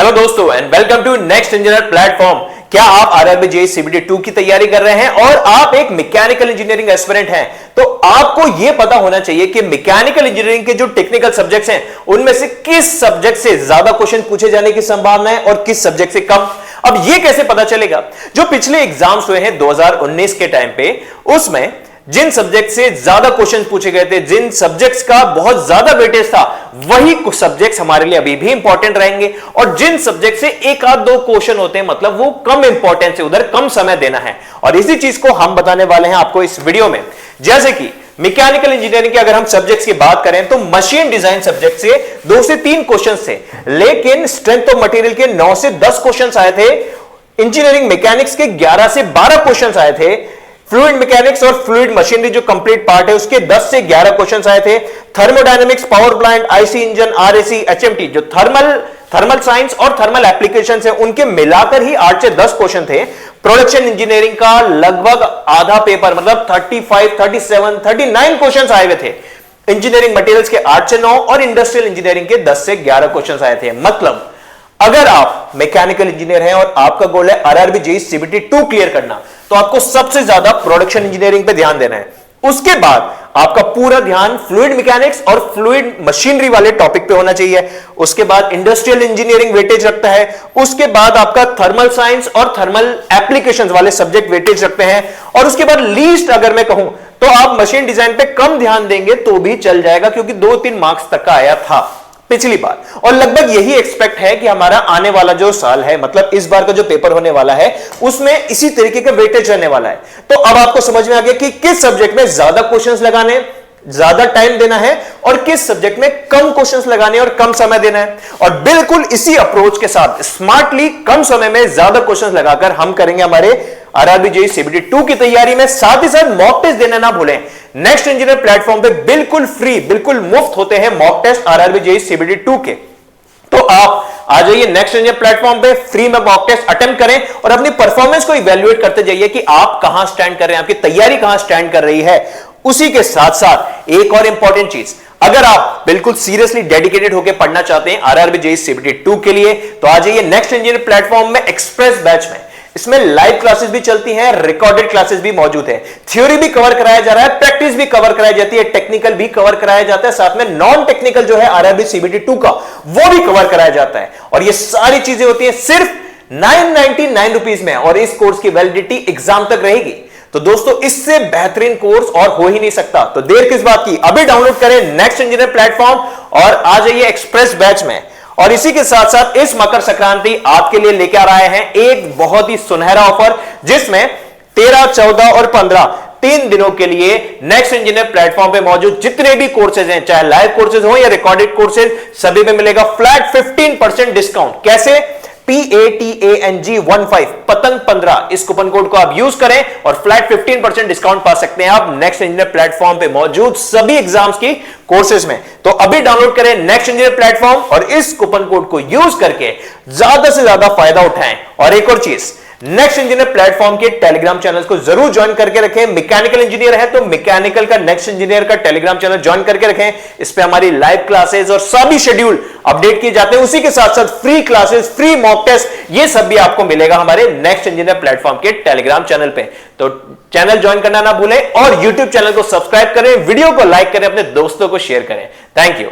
Hello दोस्तों and welcome to next engineer platform. क्या आप आरआरबी जेईई सीबीटी 2 की तैयारी कर रहे हैं और आप एक मैकेनिकल इंजीनियरिंग एस्पिरेंट हैं, तो आपको यह पता होना चाहिए कि मैकेनिकल इंजीनियरिंग के जो टेक्निकल सब्जेक्ट्स हैं उनमें से किस सब्जेक्ट से ज्यादा क्वेश्चन पूछे जाने की संभावना है और किस सब्जेक्ट से कम। अब यह कैसे पता चलेगा? जो पिछले एग्जाम्स हुए हैं 2019 के टाइम पे, उसमें जिन सब्जेक्ट से ज्यादा क्वेश्चन पूछे गए थे, जिन सब्जेक्ट्स का बहुत ज्यादा वेटेज था, वही कुछ सब्जेक्ट्स हमारे लिए अभी भी इंपॉर्टेंट रहेंगे। और जिन सब्जेक्ट से एक आध दो क्वेश्चन होते हैं, मतलब वो कम इंपॉर्टेंस है, उधर कम समय देना है। और इसी चीज को हम बताने वाले हैं आपको इस वीडियो में। जैसे कि मैकेनिकल इंजीनियरिंग की अगर हम सब्जेक्ट्स की बात करें तो मशीन डिजाइन सब्जेक्ट से 2 से 3 क्वेश्चन थे, लेकिन स्ट्रेंथ ऑफ मटेरियल के 9 से 10 क्वेश्चन आए थे। इंजीनियरिंग मैकेनिक्स के 11 से 12 क्वेश्चन आए थे। फ्लूइड मैकेनिक्स और फ्लूइड मशीनरी जो कंप्लीट पार्ट है उसके 10 से 11 क्वेश्चंस आए थे। Thermodynamics, power plant, IC engine, RAC, HMT, जो थर्मल साइंस और थर्मल एप्लीकेशंस है, उनके मिलाकर ही 8 से 10 क्वेश्चन थे। प्रोडक्शन इंजीनियरिंग का लगभग आधा पेपर, मतलब 35, 37, 39 क्वेश्चंस आए हुए थे। इंजीनियरिंग मटेरियल्स के 8 से 9 और इंडस्ट्रियल इंजीनियरिंग के 10 से 11 क्वेश्चंस आए थे। मतलब अगर आप मैकेनिकल इंजीनियर हैं और आपका गोल है आरआरबी जेईई सीबीटी 2 क्लियर करना, तो आपको सबसे ज्यादा प्रोडक्शन इंजीनियरिंग पे ध्यान देना है। उसके बाद आपका पूरा ध्यान फ्लूइड मैकेनिक्स और फ्लूइड मशीनरी वाले टॉपिक पे होना चाहिए। उसके बाद इंडस्ट्रियल इंजीनियरिंग वेटेज रखता है। उसके बाद आपका थर्मल साइंस और थर्मल एप्लीकेशंस वाले सब्जेक्ट वेटेज रखते हैं। और उसके बाद लीस्ट अगर मैं कहूं तो आप मशीन डिजाइन पे कम ध्यान देंगे तो भी चल जाएगा, क्योंकि 2-3 मार्क्स तक का आया था पिछली बार। और लगभग यही एक्सपेक्ट है कि हमारा आने वाला जो साल है, मतलब इस बार का जो पेपर होने वाला है, उसमें इसी तरीके का वेटेज रहने वाला है। तो अब आपको समझ में आ गया कि किस सब्जेक्ट में ज्यादा क्वेश्चंस लगाने, ज्यादा टाइम देना है, और किस सब्जेक्ट में कम क्वेश्चंस लगाने और कम समय देना है। और बिल्कुल इसी अप्रोच के साथ स्मार्टली कम समय में ज्यादा क्वेश्चंस लगाकर हम करेंगे हमारे आरआरबी जेईई सीबीटी 2 की तैयारी में। साथ ही साथ मॉक टेस्ट देना ना भूलें। नेक्स्ट इंजीनियर प्लेटफॉर्म पे बिल्कुल फ्री, बिल्कुल मुफ्त होते हैं mock test RRB JEE CBT 2 के। तो आप आ जाइए नेक्स्ट इंजीनियर प्लेटफॉर्म पे, फ्री में मॉक टेस्ट अटेम्प्ट करें और अपनी परफॉर्मेंस को इवैल्यूएट करते जाइए कि आप कहां स्टैंड कर रहे हैं, आपकी तैयारी कहां स्टैंड कर रही है। उसी के साथ साथ एक और इंपॉर्टेंट चीज, अगर आप बिल्कुल सीरियसली डेडिकेटेड होकर पढ़ना चाहते हैं आरआरबी जेईई सीबीटी 2 के लिए, तो आ जाइए नेक्स्ट इंजीनियर प्लेटफॉर्म में एक्सप्रेस बैच में। इसमें लाइव क्लासेस भी चलती हैं, रिकॉर्डेड क्लासेस भी मौजूद है। थ्योरी भी कवर कराया जा रहा है, प्रैक्टिस भी कवर कराई जाती है, टेक्निकल भी कवर कराया जाता है, साथ में नॉन टेक्निकल जो है आरआरबी सीबीटी 2 का, वो भी कवर कराया जाता है। और ये सारी चीजें होती हैं सिर्फ 999 रुपीज में, और इस कोर्स की वैलिडिटी एग्जाम तक रहेगी। तो दोस्तों, इससे बेहतरीन कोर्स और हो ही नहीं सकता। तो देर किस बात की, अभी डाउनलोड करें नेक्स्ट इंजीनियर प्लेटफॉर्म और आ जाइए एक्सप्रेस बैच में। और इसी के साथ साथ इस मकर संक्रांति आपके लिए लेकर आ रहे हैं एक बहुत ही सुनहरा ऑफर, जिसमें 13, 14 और 15 3 दिनों के लिए नेक्स्ट इंजीनियर प्लेटफॉर्म पे मौजूद जितने भी कोर्सेज हैं, चाहे लाइव कोर्सेज हो या रिकॉर्डेड कोर्सेज, सभी में मिलेगा फ्लैट 15% डिस्काउंट। कैसे? PATANG15 पतंग 15, इस कूपन कोड को आप यूज करें और फ्लैट 15% डिस्काउंट पा सकते हैं आप नेक्स्ट इंजीनियर प्लेटफॉर्म पे मौजूद सभी एग्जाम्स की कोर्सेज में। तो अभी डाउनलोड करें नेक्स्ट इंजीनियर प्लेटफॉर्म और इस कूपन कोड को यूज करके ज्यादा से ज्यादा फायदा उठाएं। और एक और चीज, नेक्स्ट इंजीनियर प्लेटफॉर्म के टेलीग्राम चैनल को जरूर ज्वाइन करके रखें। मैकेनिकल इंजीनियर है तो मैकेनिकल का नेक्स्ट इंजीनियर का टेलीग्राम चैनल ज्वाइन करके रखें। इस पे हमारी लाइव क्लासेस और सभी शेड्यूल अपडेट किए जाते हैं। उसी के साथ साथ free classes, free mock test, ये सब भी आपको मिलेगा हमारे नेक्स्ट इंजीनियर प्लेटफॉर्म के टेलीग्राम चैनल पे। तो चैनल ज्वाइन करना ना भूलें और यूट्यूब चैनल को सब्सक्राइब करें, वीडियो को लाइक करें, अपने दोस्तों को शेयर करें। Thank you.